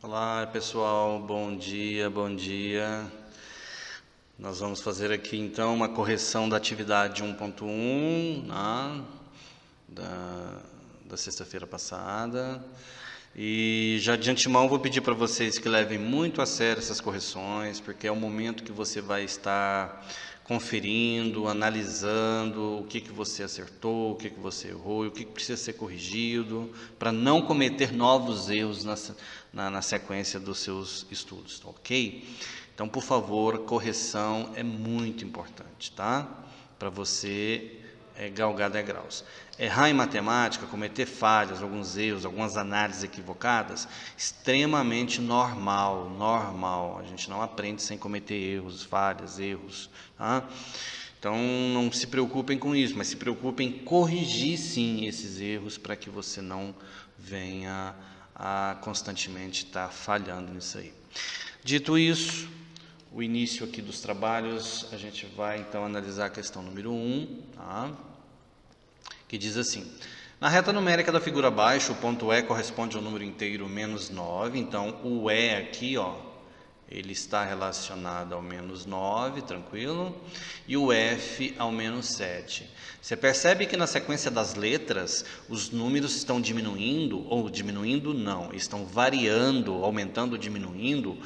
Olá pessoal, bom dia, bom dia. Nós vamos fazer aqui então uma correção da atividade 1.1 da sexta-feira passada. E já de antemão vou pedir para vocês que levem muito a sério essas correções, porque é o momento que você vai estar conferindo, analisando o que você acertou, o que você errou, o que precisa ser corrigido, para não cometer novos erros na sequência dos seus estudos, ok? Então, por favor, correção é muito importante, tá? Para você galgar degraus. Errar em matemática, cometer falhas, alguns erros, algumas análises equivocadas, extremamente normal. A gente não aprende sem cometer erros, falhas, erros, tá? Então, não se preocupem com isso, mas se preocupem em corrigir, sim, esses erros para que você não venha a constantemente estar falhando nisso aí. Dito isso, o início aqui dos trabalhos, a gente vai então analisar a questão número 1, tá? Que diz assim: na reta numérica da figura abaixo, o ponto E corresponde ao número inteiro menos 9, então o E aqui, ó, ele está relacionado ao menos 9, tranquilo, e o F ao menos 7. Você percebe que na sequência das letras, os números estão diminuindo, ou diminuindo não, estão variando, aumentando, diminuindo,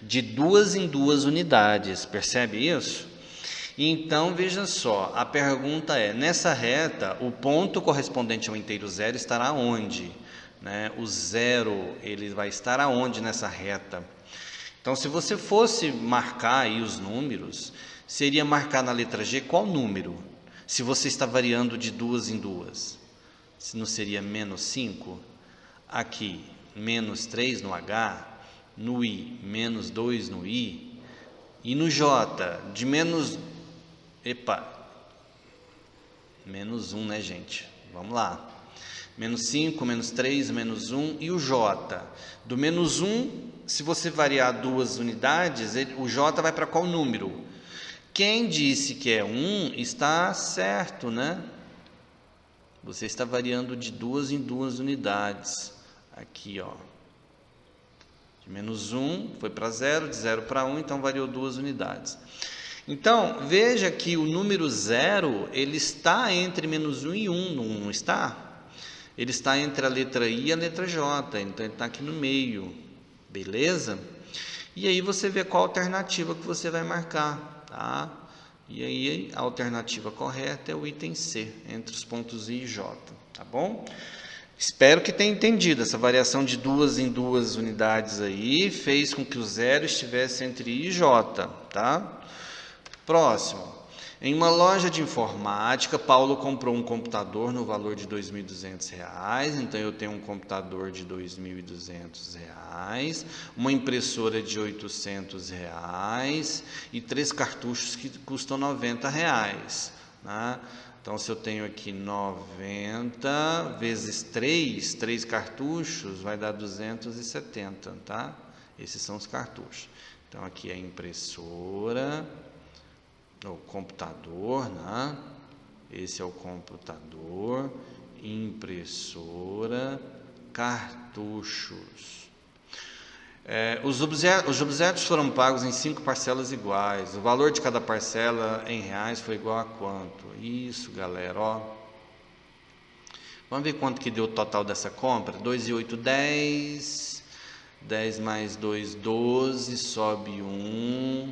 de 2 em 2 unidades, percebe isso? Então, veja só, a pergunta é, nessa reta, o ponto correspondente ao inteiro zero estará onde? Né? O zero, ele vai estar aonde nessa reta? Então, se você fosse marcar aí os números, seria marcar na letra G qual número? Se você está variando de 2 em 2, se não seria menos 5? Aqui, menos 3 no H, no I, menos 2 no I, e no J, de menos... menos 1, né, gente? Vamos lá. Menos 5, menos 3, menos 1 e o J. Do menos 1, se você variar 2 unidades, o J vai para qual número? Quem disse que é 1 está certo, né? Você está variando de 2 em 2 unidades. Aqui, ó. De menos 1 foi para 0, de 0 para 1, então variou 2 unidades. Então, veja que o número 0, ele está entre menos 1 e 1, não está? Ele está entre a letra I e a letra J, então ele está aqui no meio, beleza? E aí você vê qual alternativa que você vai marcar, tá? E aí a alternativa correta é o item C, entre os pontos I e J, tá bom? Espero que tenha entendido, essa variação de 2 em 2 unidades aí fez com que o zero estivesse entre I e J, tá? Próximo. Em uma loja de informática, Paulo comprou um computador no valor de R$ 2.200. Então, eu tenho um computador de R$ 2.200, uma impressora de R$ 800 e 3 cartuchos que custam R$ 90. Né? Então, se eu tenho aqui 90 vezes 3 cartuchos, vai dar 270, tá? Esses são os cartuchos. Então, aqui é a impressora... o computador, né? Esse é o computador, impressora, cartuchos. Os objetos foram pagos em 5 parcelas iguais. O valor de cada parcela em reais foi igual a quanto? Isso, galera, ó. Vamos ver quanto que deu o total dessa compra? 2 e 8, 10. 10 mais 2, 12. Sobe 1.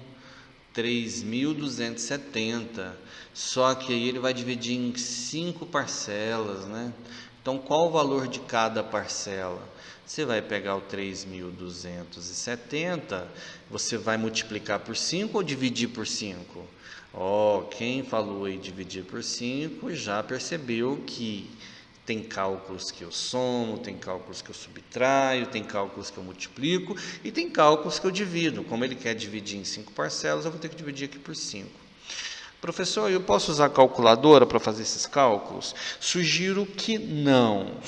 3.270, só que aí ele vai dividir em 5 parcelas, né? Então, qual o valor de cada parcela? Você vai pegar o 3.270, você vai multiplicar por 5 ou dividir por 5? Quem falou aí dividir por 5 já percebeu que tem cálculos que eu somo, tem cálculos que eu subtraio, tem cálculos que eu multiplico e tem cálculos que eu divido. Como ele quer dividir em 5 parcelas, eu vou ter que dividir aqui por 5. Professor, eu posso usar a calculadora para fazer esses cálculos? Sugiro que não,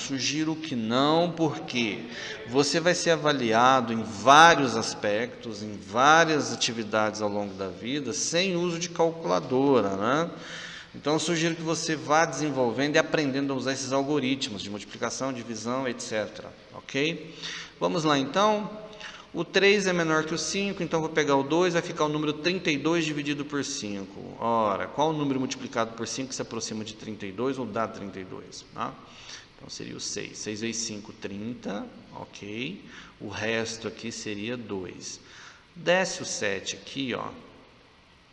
porque você vai ser avaliado em vários aspectos, em várias atividades ao longo da vida, sem uso de calculadora, né? Então, eu sugiro que você vá desenvolvendo e aprendendo a usar esses algoritmos de multiplicação, divisão, etc. Ok? Vamos lá, então. O 3 é menor que o 5, então vou pegar o 2, vai ficar o número 32 dividido por 5. Ora, qual o número multiplicado por 5 que se aproxima de 32 ou dá 32? Tá? Então seria o 6. 6 vezes 5, 30, ok. O resto aqui seria 2. Desce o 7 aqui, ó.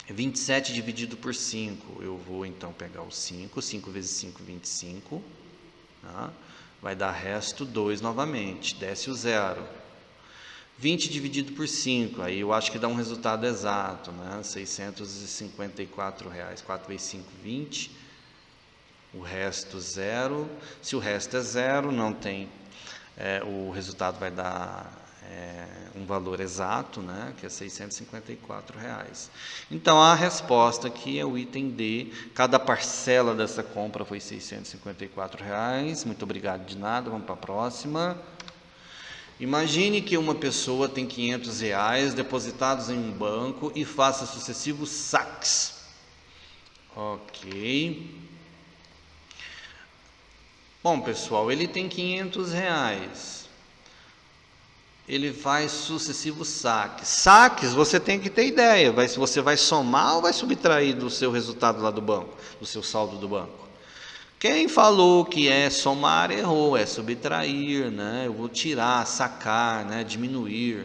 27 dividido por 5. Eu vou então pegar o 5. 5 vezes 5, 25. Tá? Vai dar resto 2 novamente. Desce o 0. 20 dividido por 5, aí eu acho que dá um resultado exato, né? R$654. 4 vezes 5, 20. O resto 0. Se o resto é 0, não tem. O resultado vai dar um valor exato, né? Que é R$654. Então a resposta aqui é o item D. Cada parcela dessa compra foi R$654. Muito obrigado de nada. Vamos para a próxima. Imagine que uma pessoa tem R$500 depositados em um banco e faça sucessivos saques. Ok. Bom, pessoal, ele tem R$500. Ele faz sucessivos saques. Saques, você tem que ter ideia. Você vai somar ou vai subtrair do seu resultado lá do banco, do seu saldo do banco? Quem falou que é somar errou, é subtrair, né? Eu vou tirar, sacar, né? Diminuir.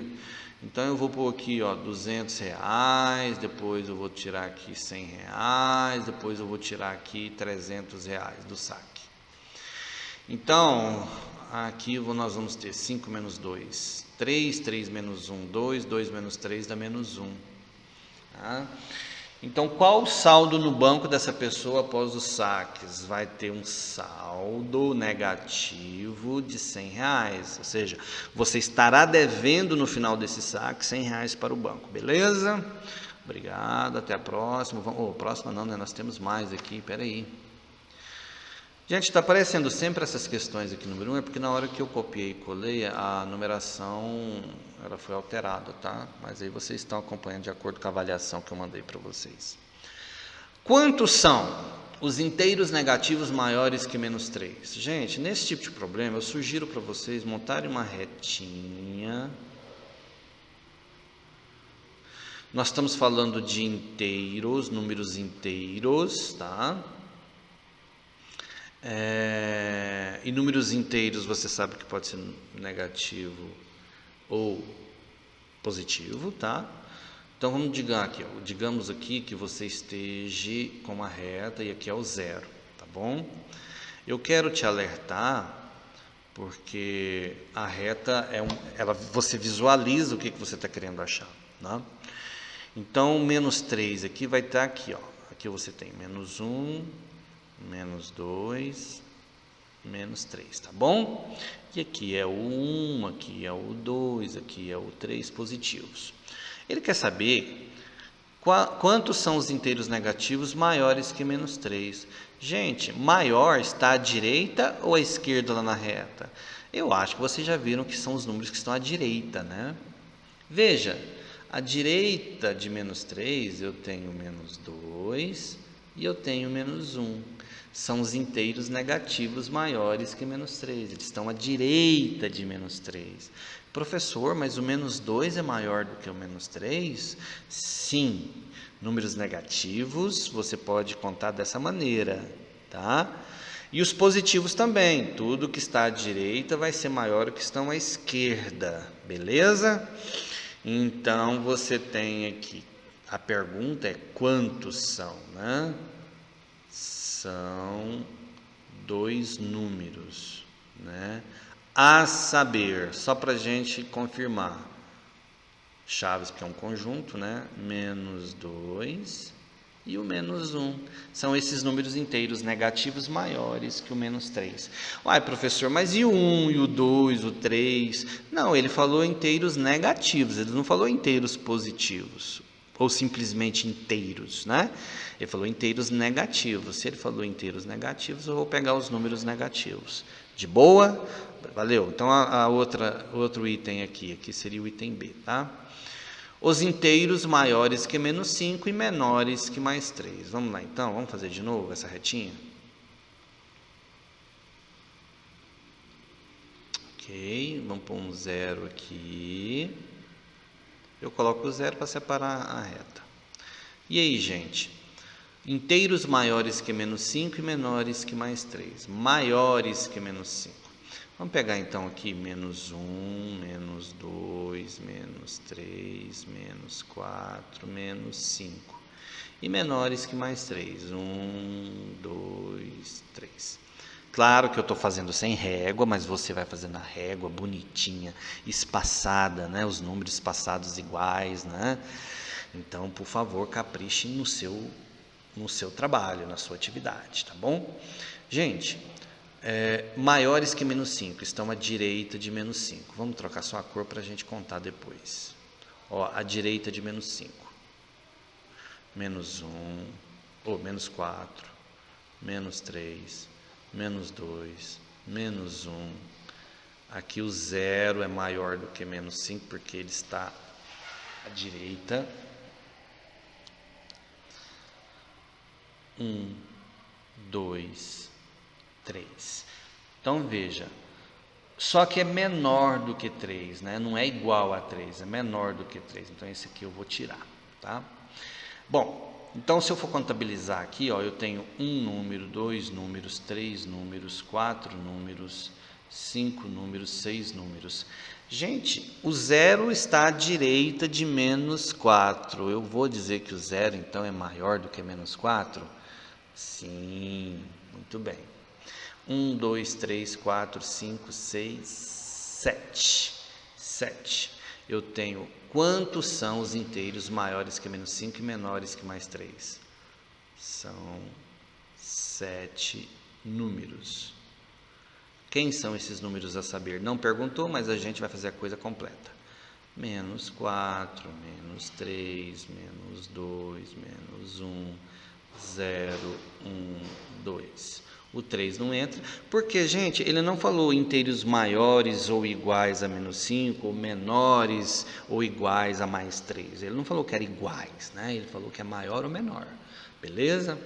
Então eu vou pôr aqui, ó, R$200, depois eu vou tirar aqui R$100, depois eu vou tirar aqui R$300 do saque. Então, aqui nós vamos ter 5 menos 2, 3, 3 menos 1, 2, 2 menos 3 dá menos 1. Tá? Então, qual o saldo no banco dessa pessoa após os saques? Vai ter um saldo negativo de R$100, ou seja, você estará devendo no final desse saque R$100 para o banco, beleza? Obrigado, até a próxima. Próxima não, né? Nós temos mais aqui, peraí. Gente, está aparecendo sempre essas questões aqui, número 1, é porque na hora que eu copiei e colei, a numeração ela foi alterada, tá? Mas aí vocês estão acompanhando de acordo com a avaliação que eu mandei para vocês. Quantos são os inteiros negativos maiores que menos 3? Gente, nesse tipo de problema, eu sugiro para vocês montarem uma retinha. Nós estamos falando de inteiros, números inteiros, tá? E números inteiros você sabe que pode ser negativo ou positivo, tá? Então vamos digamos aqui que você esteja com uma reta e aqui é o 0, tá bom? Eu quero te alertar porque a reta você visualiza o que você está querendo achar, né? Então menos 3 aqui vai estar aqui, ó. Aqui você tem menos 1, menos 2, menos 3, tá bom? E aqui é o 1, aqui é o 2, aqui é o 3 positivos. Ele quer saber quantos são os inteiros negativos maiores que menos 3. Gente, maior está à direita ou à esquerda lá na reta? Eu acho que vocês já viram que são os números que estão à direita, né? Veja, à direita de menos 3 eu tenho menos 2 e eu tenho menos 1. São os inteiros negativos maiores que menos 3. Eles estão à direita de menos 3. Professor, mas o menos 2 é maior do que o menos 3? Sim. Números negativos você pode contar dessa maneira, tá? E os positivos também. Tudo que está à direita vai ser maior do que estão à esquerda, beleza? Então você tem aqui, a pergunta é quantos são, né? São 2 números, né? A saber, só para a gente confirmar, chaves que é um conjunto, né? Menos 2 e o menos 1. São esses números inteiros negativos maiores que o menos 3. Uai, professor, mas e o 1, e o 2, o 3? Não, ele falou inteiros negativos, ele não falou inteiros positivos. Ou simplesmente inteiros, né? Ele falou inteiros negativos. Se ele falou inteiros negativos, eu vou pegar os números negativos. De boa? Valeu. Então, outro item aqui seria o item B, tá? Os inteiros maiores que menos 5 e menores que mais 3. Vamos lá, então. Vamos fazer de novo essa retinha? Ok. Vamos pôr um 0 aqui. Eu coloco o 0 para separar a reta. E aí, gente? Inteiros maiores que menos 5 e menores que mais 3. Maiores que menos 5. Vamos pegar então aqui menos 1, menos 2, menos 3, menos 4, menos 5. E menores que mais 3. 1, 2, 3. Claro que eu estou fazendo sem régua, mas você vai fazer na régua, bonitinha, espaçada, né? Os números espaçados iguais, né? Então, por favor, capriche no seu trabalho, na sua atividade, tá bom? Gente, maiores que menos 5 estão à direita de menos 5. Vamos trocar só a cor para a gente contar depois. Ó, à direita de menos 5. Menos 1, ou menos 4, menos 3, menos 2, menos 1. Aqui o 0 é maior do que menos 5, porque ele está à direita. 1, 2, 3. Então veja, só que é menor do que 3, né? Não é igual a 3, é menor do que 3. Então esse aqui eu vou tirar, tá? Bom, então se eu for contabilizar aqui, ó, eu tenho um número, 2 números, 3 números, 4 números, 5 números, 6 números. Gente, o 0 está à direita de menos 4. Eu vou dizer que o 0 então é maior do que menos 4? Sim, muito bem. 1, 2, 3, 4, 5, 6, 7. 7. Eu tenho quantos são os inteiros maiores que menos 5 e menores que mais 3? São 7 números. Quem são esses números a saber? Não perguntou, mas a gente vai fazer a coisa completa. Menos 4, menos 3, menos 2, menos 1, 0, 1, 2. O 3 não entra, porque, gente, ele não falou inteiros maiores ou iguais a menos 5, ou menores ou iguais a mais 3. Ele não falou que era iguais, né? Ele falou que é maior ou menor, beleza?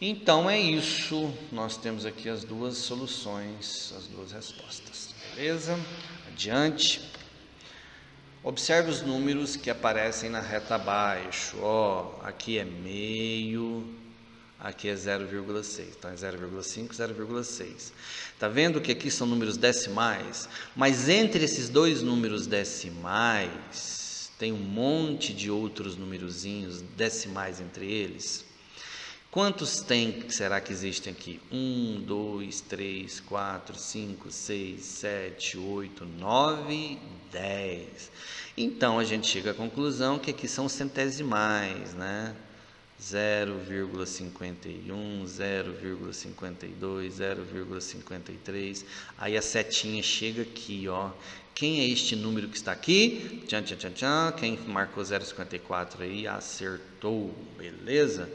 Então é isso, nós temos aqui as duas soluções, as duas respostas, beleza? Adiante. Observe os números que aparecem na reta abaixo. Ó, aqui é meio, aqui é 0,6. Então é 0,5, 0,6. Tá vendo que aqui são números decimais? Mas entre esses dois números decimais, tem um monte de outros numerozinhos decimais entre eles. Quantos será que existem aqui? 1, 2, 3, 4, 5, 6, 7, 8, 9, 10. Então, a gente chega à conclusão que aqui são centesimais, né? 0,51, 0,52, 0,53. Aí a setinha chega aqui, ó. Quem é este número que está aqui? Tchan, tchan, tchan, tchan. Quem marcou 0,54 aí acertou, beleza?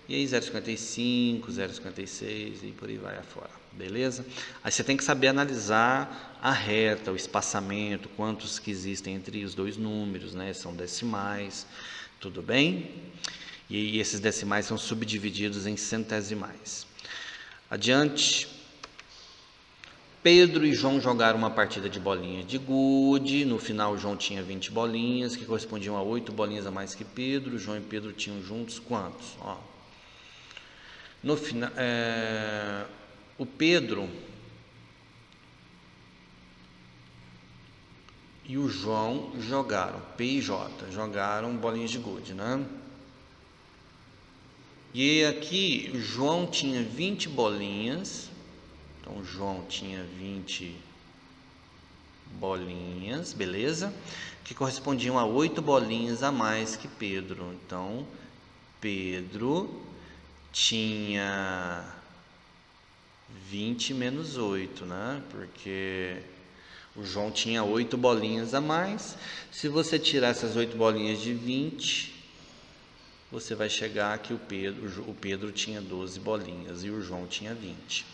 E aí 0,55, 0,56 e por aí vai afora, beleza? Aí você tem que saber analisar a reta, o espaçamento, quantos que existem entre os dois números, né? São decimais, tudo bem? E esses decimais são subdivididos em centesimais. Adiante. Pedro e João jogaram uma partida de bolinhas de gude. No final, João tinha 20 bolinhas, que correspondiam a 8 bolinhas a mais que Pedro. João e Pedro tinham juntos quantos? Ó. No final, o Pedro e o João jogaram, P e J, jogaram bolinhas de gude, né? E aqui o João tinha 20 bolinhas, então o João tinha 20 bolinhas, beleza? Que correspondiam a 8 bolinhas a mais que Pedro. Então, Pedro tinha 20 menos 8, né? Porque o João tinha 8 bolinhas a mais. Se você tirar essas 8 bolinhas de 20, você vai chegar que o Pedro tinha 12 bolinhas e o João tinha 20.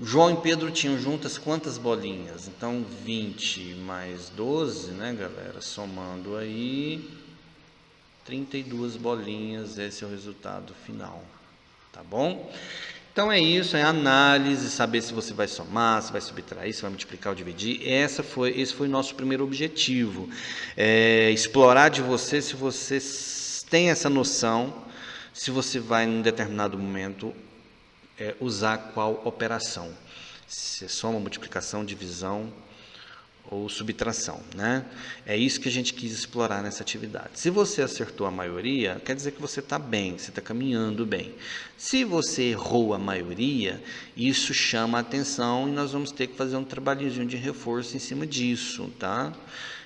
João e Pedro tinham juntas quantas bolinhas? Então, 20 mais 12, né, galera? Somando aí, 32 bolinhas, esse é o resultado final, tá bom? Então é isso, é análise, saber se você vai somar, se vai subtrair, se vai multiplicar ou dividir. Esse foi o nosso primeiro objetivo. Explorar de você se você tem essa noção, se você vai em um determinado momento usar qual operação. Se é soma, multiplicação, divisão ou subtração, né? É isso que a gente quis explorar nessa atividade. Se você acertou a maioria, quer dizer que você está bem, você está caminhando bem. Se você errou a maioria, isso chama a atenção e nós vamos ter que fazer um trabalhinho de reforço em cima disso, tá?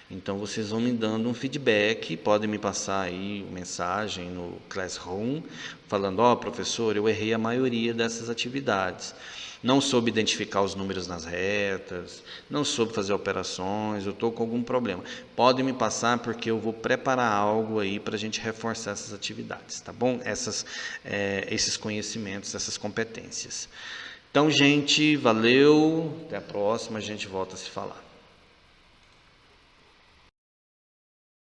Então vocês vão me dando um feedback, podem me passar aí mensagem no Classroom, falando, professor, eu errei a maioria dessas atividades. Não soube identificar os números nas retas, não soube fazer operações, eu estou com algum problema. Podem me passar porque eu vou preparar algo aí para a gente reforçar essas atividades, tá bom? Esses conhecimentos, essas competências. Então, gente, valeu, até a próxima, a gente volta a se falar.